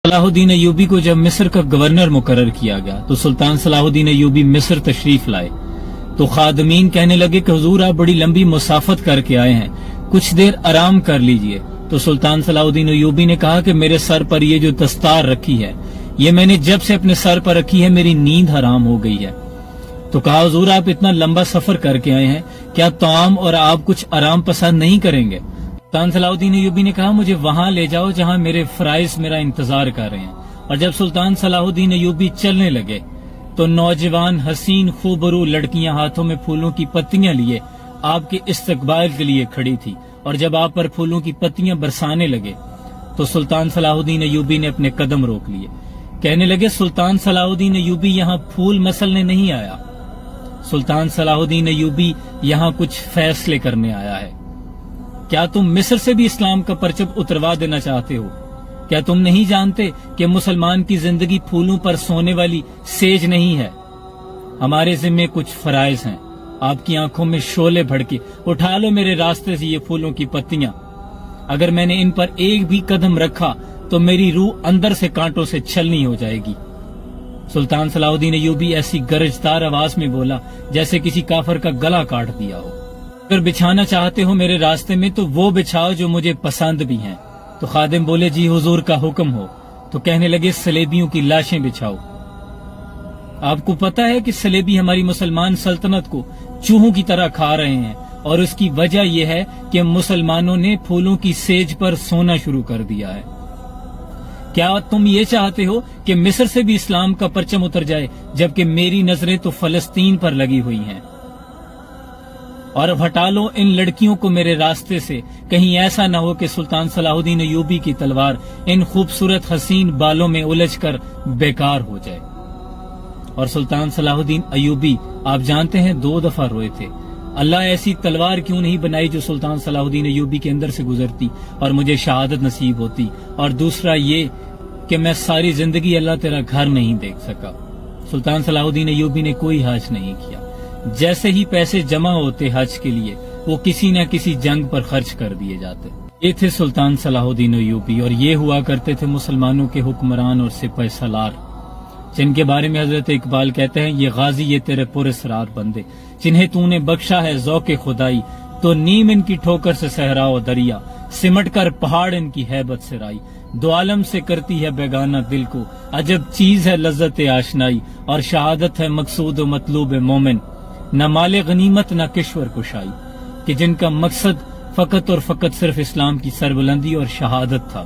صلاح الدین ایوبی کو جب مصر کا گورنر مقرر کیا گیا تو سلطان صلاح الدین ایوبی مصر تشریف لائے تو خادمین کہنے لگے کہ حضور آپ بڑی لمبی مسافت کر کے آئے ہیں، کچھ دیر آرام کر لیجئے۔ تو سلطان صلاح الدین ایوبی نے کہا کہ میرے سر پر یہ جو دستار رکھی ہے، یہ میں نے جب سے اپنے سر پر رکھی ہے میری نیند حرام ہو گئی ہے۔ تو کہا حضور آپ اتنا لمبا سفر کر کے آئے ہیں، کیا طعام اور آپ کچھ آرام پسند نہیں کریں گے؟ سلطان صلاح الدین ایوبی نے کہا مجھے وہاں لے جاؤ جہاں میرے فرائض میرا انتظار کر رہے ہیں۔ اور جب سلطان صلاح الدین ایوبی چلنے لگے تو نوجوان حسین خوبرو لڑکیاں ہاتھوں میں پھولوں کی پتیاں لیے آپ کے استقبال کے لیے کھڑی تھی، اور جب آپ پر پھولوں کی پتیاں برسانے لگے تو سلطان صلاح الدین ایوبی نے اپنے قدم روک لیے۔ کہنے لگے سلطان صلاح الدین ایوبی یہاں پھول مسلنے نہیں آیا، سلطان صلاح الدین ایوبی یہاں کچھ فیصلے کرنے آیا ہے۔ کیا تم مصر سے بھی اسلام کا پرچم اتروا دینا چاہتے ہو؟ کیا تم نہیں جانتے کہ مسلمان کی زندگی پھولوں پر سونے والی سیج نہیں ہے؟ ہمارے ذمے کچھ فرائض ہیں، آپ کی آنکھوں میں شعلے بھڑکے، اٹھا لو میرے راستے سے یہ پھولوں کی پتیاں۔ اگر میں نے ان پر ایک بھی قدم رکھا تو میری روح اندر سے کانٹوں سے چھلنی ہو جائے گی۔ سلطان صلاح الدین ایوبی ایسی گرجدار آواز میں بولا جیسے کسی کافر کا گلا کاٹ دیا ہو۔ اگر بچھانا چاہتے ہو میرے راستے میں تو وہ بچھاؤ جو مجھے پسند بھی ہیں۔ تو خادم بولے جی حضور کا حکم ہو۔ تو کہنے لگے سلیبیوں کی لاشیں بچھاؤ۔ آپ کو پتا ہے کہ سلیبی ہماری مسلمان سلطنت کو چوہوں کی طرح کھا رہے ہیں، اور اس کی وجہ یہ ہے کہ مسلمانوں نے پھولوں کی سیج پر سونا شروع کر دیا ہے۔ کیا تم یہ چاہتے ہو کہ مصر سے بھی اسلام کا پرچم اتر جائے، جبکہ میری نظریں تو فلسطین پر لگی ہوئی ہیں؟ اور ہٹا لو ان لڑکیوں کو میرے راستے سے، کہیں ایسا نہ ہو کہ سلطان صلاح الدین ایوبی کی تلوار ان خوبصورت حسین بالوں میں الجھ کر بیکار ہو جائے۔ اور سلطان صلاح الدین ایوبی آپ جانتے ہیں 2 دفعہ روئے تھے، اللہ ایسی تلوار کیوں نہیں بنائی جو سلطان صلاح الدین ایوبی کے اندر سے گزرتی اور مجھے شہادت نصیب ہوتی۔ اور دوسرا یہ کہ میں ساری زندگی اللہ تیرا گھر نہیں دیکھ سکا۔ سلطان صلاح الدین ایوبی نے کوئی حج نہیں کیا، جیسے ہی پیسے جمع ہوتے حج کے لیے وہ کسی نہ کسی جنگ پر خرچ کر دیے جاتے۔ یہ تھے سلطان صلاح الدین ایوبی، اور یہ ہوا کرتے تھے مسلمانوں کے حکمران اور سپہ سالار، جن کے بارے میں حضرت اقبال کہتے ہیں یہ غازی یہ تیرے پر اسرار بندے، جنہیں تو نے بخشا ہے ذوق خدائی، تو نیم ان کی ٹھوکر سے صحرا و دریا، سمٹ کر پہاڑ ان کی ہیبت سے رائی، دو عالم سے کرتی ہے بیگانہ دل کو، عجب چیز ہے لذت آشنائی، اور شہادت ہے مقصود و مطلوب مومن، نہ مال غنیمت نہ کشور کشائی، کہ جن کا مقصد فقط اور فقط صرف اسلام کی سربلندی اور شہادت تھا۔